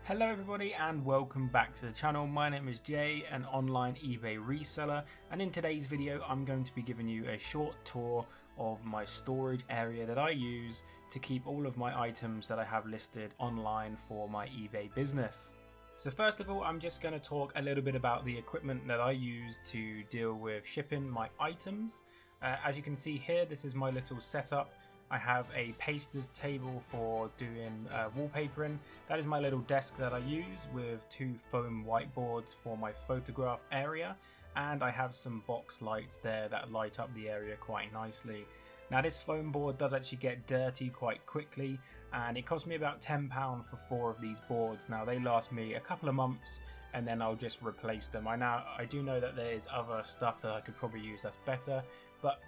Hello everybody and welcome back to the channel. My name is Jay, an online eBay reseller, and in today's video I'm going to be giving you a short tour of my storage area that I use to keep all of my items that I have listed online for my eBay business. So first of all, I'm just going to talk a little bit about the equipment that I use to deal with shipping my items. As you can see here, this is my little setup. I have a paster's table for doing wallpapering. That is my little desk that I use with two foam whiteboards for my photograph area, and I have some box lights there that light up the area quite nicely. Now this foam board does actually get dirty quite quickly, and it cost me about £10 for 4 of these boards. Now they last me a couple of months and then I'll just replace them. I do know that there's other stuff that I could probably use that's better, but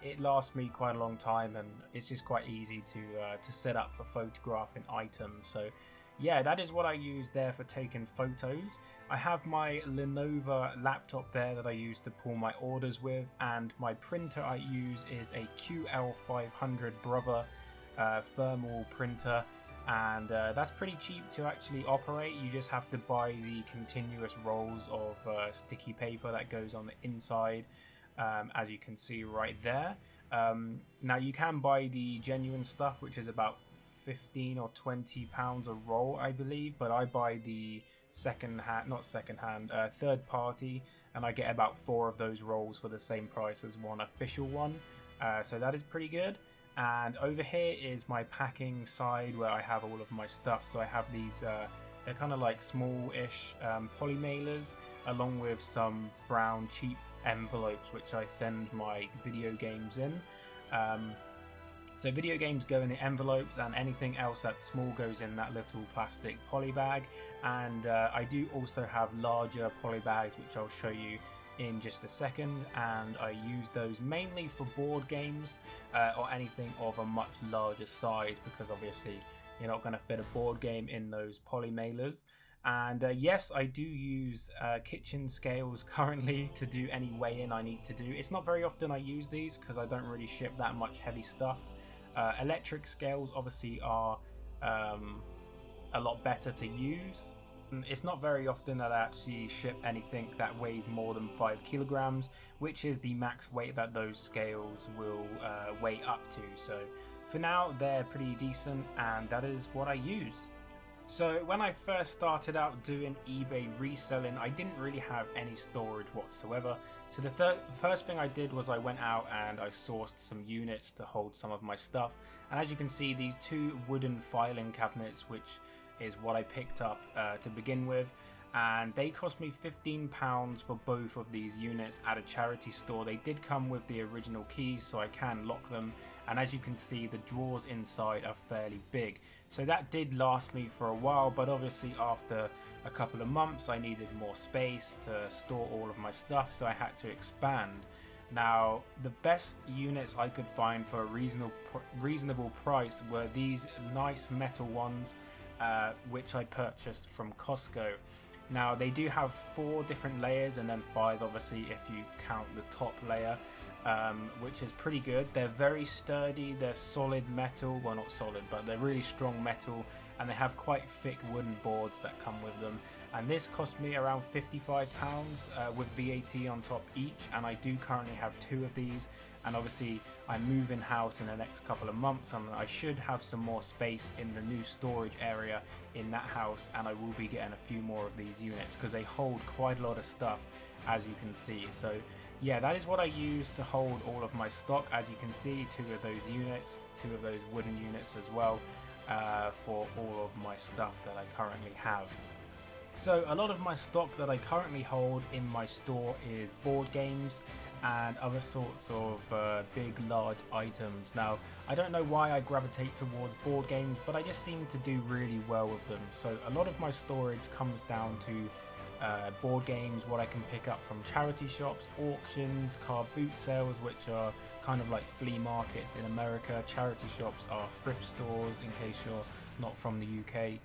it lasts me quite a long time, and it's just quite easy to set up for photographing items. So yeah, that is what I use there for taking photos. I have my Lenovo laptop there that I use to pull my orders with, and my printer I use is a QL500 Brother thermal printer, and that's pretty cheap to actually operate. You just have to buy the continuous rolls of sticky paper that goes on the inside. As you can see right there. Now you can buy the genuine stuff, which is about 15 or 20 pounds a roll, I believe, but I buy the third party, and I get about 4 of those rolls for the same price as one official one. So that is pretty good. And over here is my packing side where I have all of my stuff. So I have these they're kind of like small-ish poly mailers, along with some brown cheap envelopes which I send my video games in. So video games go in the envelopes, and anything else that's small goes in that little plastic poly bag. And I do also have larger poly bags, which I'll show you in just a second, and I use those mainly for board games or anything of a much larger size, because obviously you're not going to fit a board game in those poly mailers. And yes, I do use kitchen scales currently to do any weighing I need to do. It's not very often I use these because I don't really ship that much heavy stuff. Electric scales obviously are a lot better to use. It's not very often that I actually ship anything that weighs more than 5 kilograms, which is the max weight that those scales will weigh up to. So for now, they're pretty decent, and that is what I use. So when I first started out doing eBay reselling, I didn't really have any storage whatsoever. So the first thing I did was I went out and I sourced some units to hold some of my stuff. And as you can see, these 2 wooden filing cabinets, which is what I picked up to begin with, and they cost me £15 for both of these units at a charity store. They did come with the original keys, so I can lock them, and as you can see, the drawers inside are fairly big. So that did last me for a while, but obviously after a couple of months I needed more space to store all of my stuff, so I had to expand. Now the best units I could find for a reasonable price were these nice metal ones, which I purchased from Costco. Now they do have 4 different layers, and then 5 obviously if you count the top layer, which is pretty good. They're very sturdy, they're solid metal, well not solid, but they're really strong metal, and they have quite thick wooden boards that come with them. And this cost me around £55 with VAT on top each, and I do currently have 2 of these. And obviously I'm moving house in the next couple of months, and I should have some more space in the new storage area in that house, and I will be getting a few more of these units because they hold quite a lot of stuff, as you can see. So yeah, that is what I use to hold all of my stock. As you can see, 2 of those units, 2 of those wooden units as well, for all of my stuff that I currently have. So a lot of my stock that I currently hold in my store is board games and other sorts of big large items. Now I don't know why I gravitate towards board games, but I just seem to do really well with them. So a lot of my storage comes down to board games, what I can pick up from charity shops, auctions, car boot sales, which are kind of like flea markets in America. Charity shops are thrift stores, in case you're not from the UK.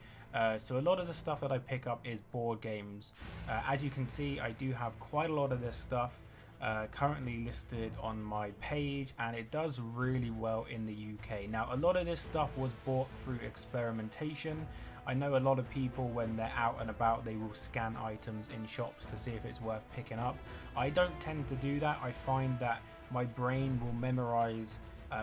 So a lot of the stuff that I pick up is board games. As you can see, I do have quite a lot of this stuff. currently listed on my page, and it does really well in the UK. Now, a lot of this stuff was bought through experimentation. I know a lot of people, when they're out and about, they will scan items in shops to see if it's worth picking up. I don't tend to do that. I find that my brain will memorize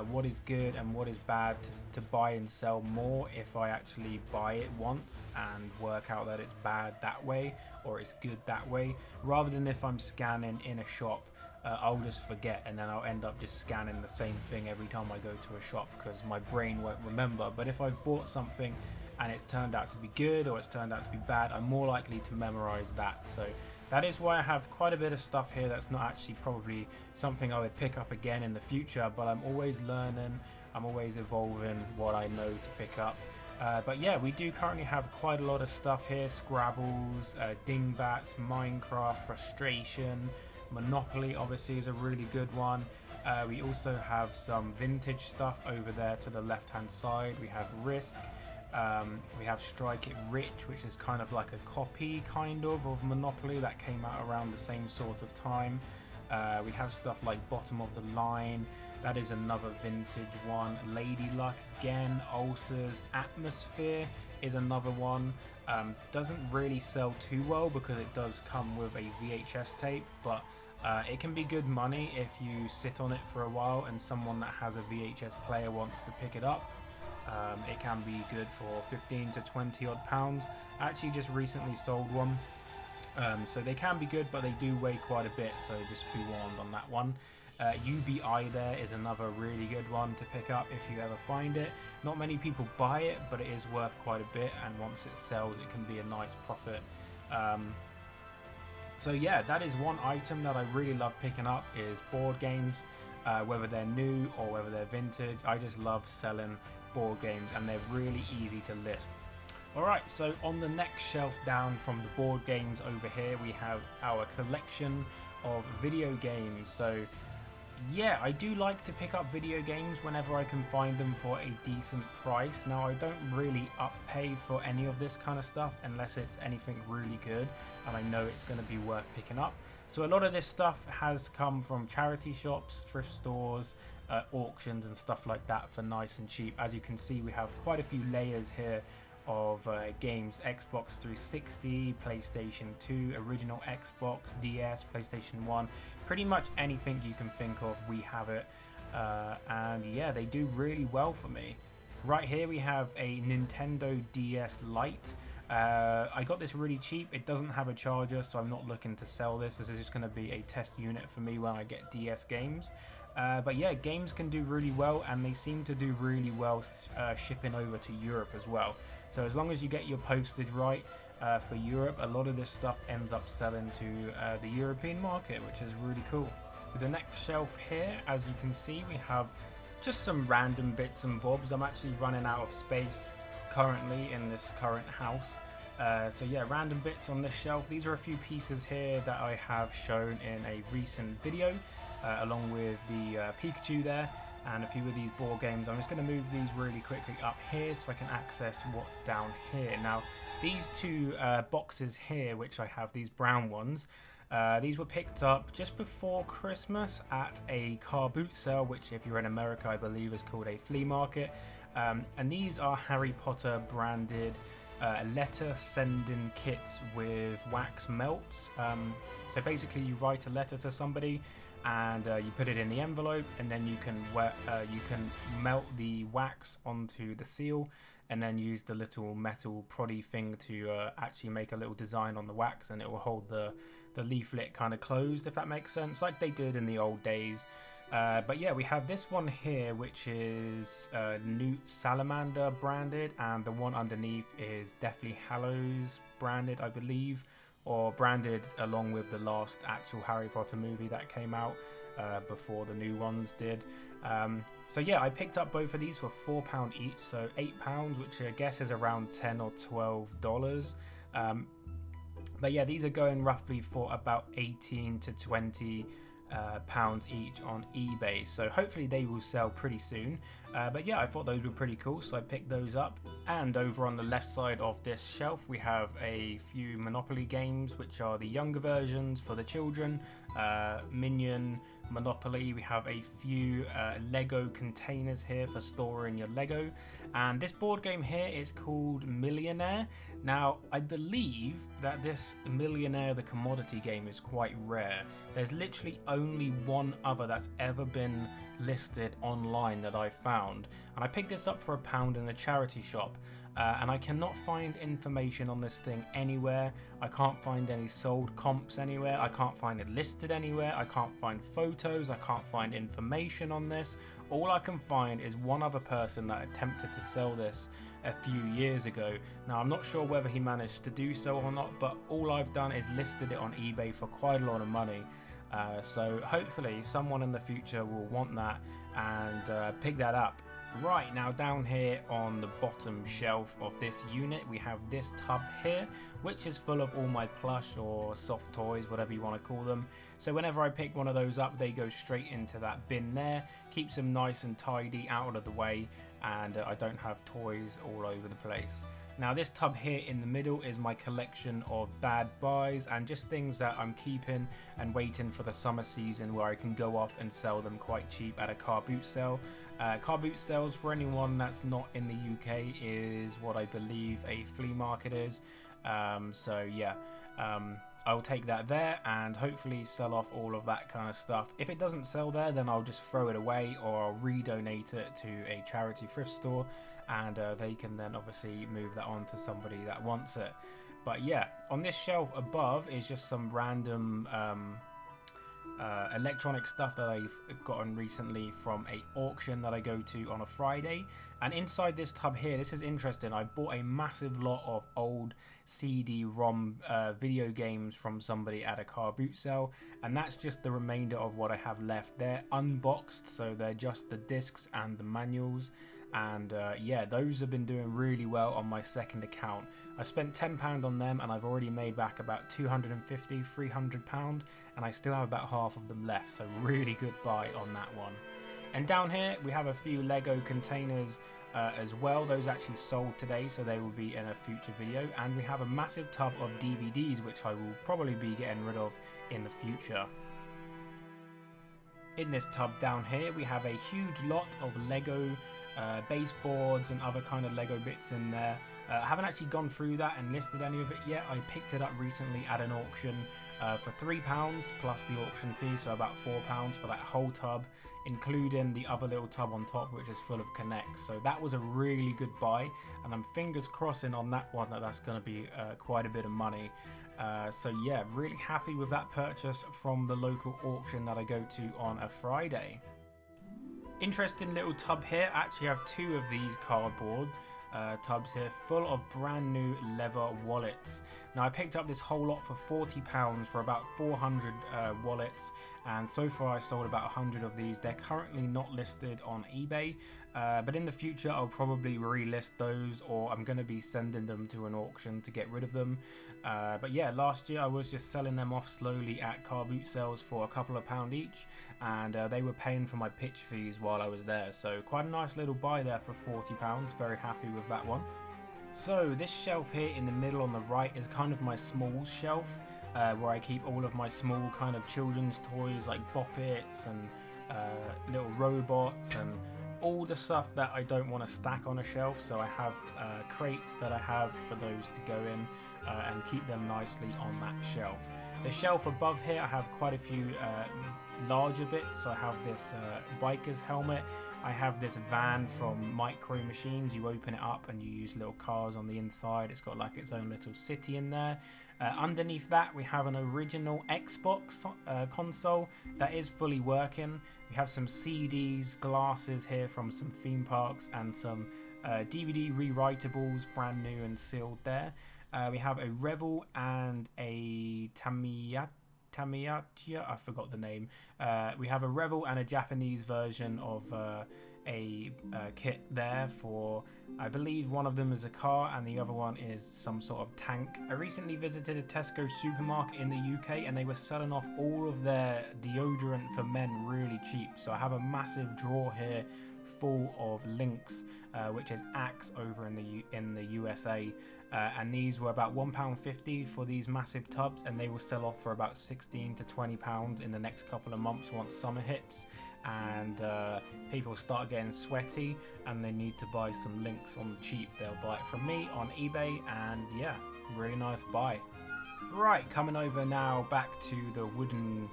what is good and what is bad to buy and sell more if I actually buy it once and work out that it's bad that way or it's good that way, rather than if I'm scanning in a shop. I'll just forget, and then I'll end up just scanning the same thing every time I go to a shop because my brain won't remember. But if I've bought something and it's turned out to be good or it's turned out to be bad, I'm more likely to memorize that. So that is why I have quite a bit of stuff here that's not actually probably something I would pick up again in the future, but I'm always learning, I'm always evolving what I know to pick up. But yeah, we do currently have quite a lot of stuff here: Scrabbles, Dingbats, Minecraft, Frustration, Monopoly obviously is a really good one. We also have some vintage stuff over there to the left hand side. We have Risk. We have Strike It Rich, which is kind of like a copy of Monopoly that came out around the same sort of time. We have stuff like Bottom of the Line, that is another vintage one. Lady Luck again, Ulcers, Atmosphere is another one. Doesn't really sell too well because it does come with a VHS tape, but it can be good money if you sit on it for a while and someone that has a VHS player wants to pick it up. It can be good for 15 to 20 odd pounds. I actually just recently sold one, so they can be good, but they do weigh quite a bit, so just be warned on that one. UBI there is another really good one to pick up if you ever find it. Not many people buy it, but it is worth quite a bit, and once it sells it can be a nice profit. So yeah, that is one item that I really love picking up, is board games, whether they're new or whether they're vintage. I just love selling board games, and they're really easy to list. Alright, so on the next shelf down from the board games over here, we have our collection of video games. So yeah, I do like to pick up video games whenever I can find them for a decent price. Now, I don't really uppay for any of this kind of stuff unless it's anything really good and I know it's going to be worth picking up. So a lot of this stuff has come from charity shops, thrift stores, auctions and stuff like that for nice and cheap. As you can see, we have quite a few layers here of games: Xbox 360, PlayStation 2, original Xbox, DS, PlayStation 1, pretty much anything you can think of, we have it. And yeah, they do really well for me. Right here we have a Nintendo DS Lite. I got this really cheap. It doesn't have a charger, so I'm not looking to sell this. This is just going to be a test unit for me when I get DS games. But yeah, games can do really well, and they seem to do really well shipping over to Europe as well. So as long as you get your postage right for Europe, a lot of this stuff ends up selling to the European market, which is really cool. With the next shelf here, as you can see, we have just some random bits and bobs. I'm actually running out of space currently in this current house. So yeah, random bits on this shelf. These are a few pieces here that I have shown in a recent video, along with the Pikachu there and a few of these board games. I'm just going to move these really quickly up here so I can access what's down here. Now, these two boxes here, which I have, these brown ones, these were picked up just before Christmas at a car boot sale, which if you're in America, I believe is called a flea market. And these are Harry Potter branded letter sending kits with wax melts. So basically you write a letter to somebody and you put it in the envelope, and then you can melt the wax onto the seal and then use the little metal proddy thing to actually make a little design on the wax, and it will hold the leaflet kind of closed, if that makes sense, like they did in the old days. But yeah, we have this one here, which is Newt Salamander branded, and the one underneath is Deathly Hallows branded, I believe, or branded along with the last actual Harry Potter movie that came out before the new ones did. So yeah, I picked up both of these for £4 each, so £8, which I guess is around $10 or $12. But yeah, these are going roughly for about 18 to 20 pounds each on eBay, so hopefully they will sell pretty soon. But yeah, I thought those were pretty cool, so I picked those up. And over on the left side of this shelf we have a few Monopoly games, which are the younger versions for the children. Minion, Monopoly. We have a few Lego containers here for storing your Lego, and this board game here is called Millionaire. Now I believe that this Millionaire, the commodity game, is quite rare. There's literally only one other that's ever been listed online that I found, and I picked this up for £1 in a charity shop. And I cannot find information on this thing anywhere. I can't find any sold comps anywhere. I can't find it listed anywhere. I can't find photos. I can't find information on this. All I can find is one other person that attempted to sell this a few years ago. Now I'm not sure whether he managed to do so or not, but all I've done is listed it on eBay for quite a lot of money. So hopefully someone in the future will want that and pick that up. Right, now down here on the bottom shelf of this unit we have this tub here, which is full of all my plush or soft toys, whatever you want to call them. So whenever I pick one of those up, they go straight into that bin there. Keeps them nice and tidy, out of the way, and I don't have toys all over the place. Now this tub here in the middle is my collection of bad buys and just things that I'm keeping and waiting for the summer season where I can go off and sell them quite cheap at a car boot sale. Car boot sales, for anyone that's not in the UK, is what I believe a flea market is. So yeah, I'll take that there and hopefully sell off all of that kind of stuff. If it doesn't sell there, then I'll just throw it away or I'll redonate it to a charity thrift store, and they can then obviously move that on to somebody that wants it. But yeah, on this shelf above is just some random electronic stuff that I've gotten recently from a auction that I go to on a Friday. And inside this tub here, this is interesting, I bought a massive lot of old CD-ROM video games from somebody at a car boot sale, and that's just the remainder of what I have left. They're unboxed, so they're just the discs and the manuals. And yeah, those have been doing really well on my second account. I spent £10 on them and I've already made back about £250–300, and I still have about half of them left, so really good buy on that one. And down here we have a few Lego containers as well. Those actually sold today, so they will be in a future video. And we have a massive tub of DVDs, which I will probably be getting rid of in the future. In this tub down here we have a huge lot of Lego baseboards and other kind of Lego bits in there. I haven't actually gone through that and listed any of it yet. I picked it up recently at an auction for £3 plus the auction fee, so about £4 for that whole tub, including the other little tub on top, which is full of connects. So that was a really good buy, and I'm fingers crossing on that one that that's going to be quite a bit of money. So yeah, really happy with that purchase from the local auction that I go to on a Friday. Interesting little tub here. I actually have two of these cardboard tubs here full of brand new leather wallets. Now I picked up this whole lot for £40 for about 400 wallets, and so far I sold about 100 of these. They're currently not listed on eBay, but in the future I'll probably relist those, or I'm going to be sending them to an auction to get rid of them. But yeah, last year I was just selling them off slowly at car boot sales for a couple of pound each, and they were paying for my pitch fees while I was there, so quite a nice little buy there for £40. Very happy with that one. So this shelf here in the middle on the right is kind of my small shelf, where I keep all of my small kind of children's toys like Bop Its and little robots and all the stuff that I don't want to stack on a shelf. So I have crates that I have for those to go in and keep them nicely on that shelf. The shelf above here I have quite a few larger bits. I have this biker's helmet. I have this van from Micro Machines. You open it up and you use little cars on the inside. It's got like its own little city in there. Underneath that we have an original Xbox console that is fully working. We have some CDs, glasses here from some theme parks, and some DVD rewritables, brand new and sealed there. We have a Revel and a Tamiya, I forgot the name. We have a Revel and a Japanese version of a kit there for, I believe one of them is a car and the other one is some sort of tank. I recently visited a Tesco supermarket in the UK and they were selling off all of their deodorant for men really cheap. So I have a massive drawer here full of Lynx, which is Axe over in the USA. And these were about £1.50 for these massive tubs, and they will sell off for about £16 to £20 in the next couple of months once summer hits and people start getting sweaty and they need to buy some Lynx on the cheap. They'll buy it from me on eBay, and yeah, really nice buy. Right, coming over now back to the wooden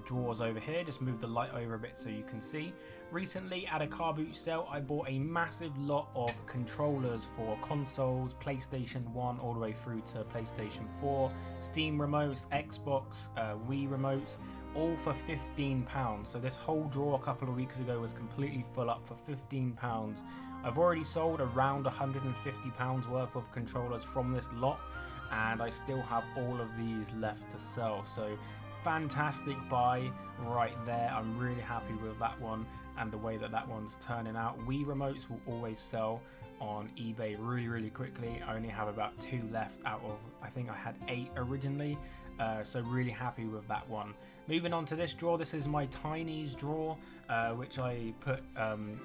drawers over here. Just move the light over a bit so you can see. Recently at a car boot sale I bought a massive lot of controllers for consoles, PlayStation 1 all the way through to PlayStation 4, Steam remotes, Xbox, Wii remotes, all for £15. So this whole drawer a couple of weeks ago was completely full up for £15. I've already sold around £150 worth of controllers from this lot, and I still have all of these left to sell. So fantastic buy right there. I'm really happy with that one and the way that that one's turning out. Wii remotes will always sell on eBay really quickly. I only have about 2 left out of, I think I had 8 originally, so really happy with that one. Moving on to this drawer, this is my Tinies drawer, which I put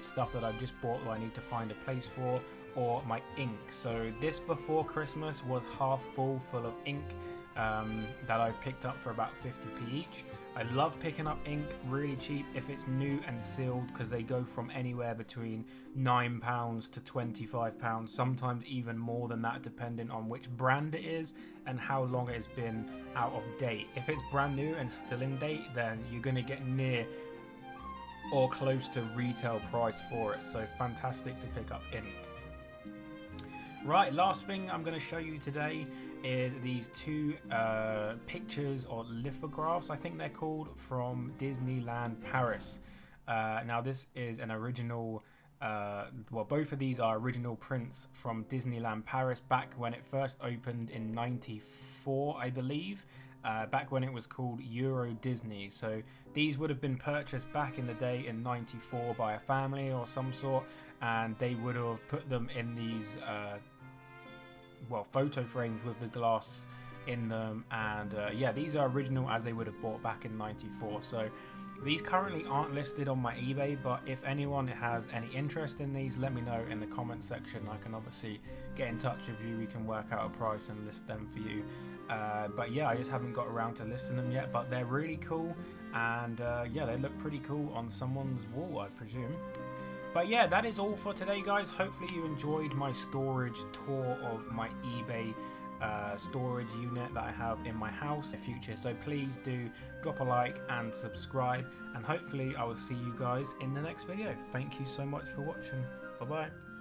stuff that I've just bought that I need to find a place for, or my ink. So this before Christmas was half full of ink that I picked up for about 50p each. I love picking up ink really cheap if it's new and sealed, because they go from anywhere between £9 to £25, sometimes even more than that depending on which brand it is and how long it's been out of date. If it's brand new and still in date, then you're going to get near or close to retail price for it. So fantastic to pick up ink. Right, last thing I'm going to show you today is these 2 pictures or lithographs, I think they're called, from Disneyland Paris. Now this is an original, well, both of these are original prints from Disneyland Paris back when it first opened in '94, I believe, back when it was called Euro Disney. So these would have been purchased back in the day in '94 by a family or some sort, and they would have put them in these well, photo frames with the glass in them, and yeah, these are original as they would have bought back in '94. So these currently aren't listed on my eBay, but if anyone has any interest in these, let me know in the comment section. I can obviously get in touch with you, we can work out a price and list them for you. But yeah, I just haven't got around to listing them yet, but they're really cool, and yeah, they look pretty cool on someone's wall, I presume. But yeah, that is all for today, guys. Hopefully you enjoyed my storage tour of my eBay storage unit that I have in my house in the future. So please do drop a like and subscribe, and hopefully I will see you guys in the next video. Thank you so much for watching. Bye bye.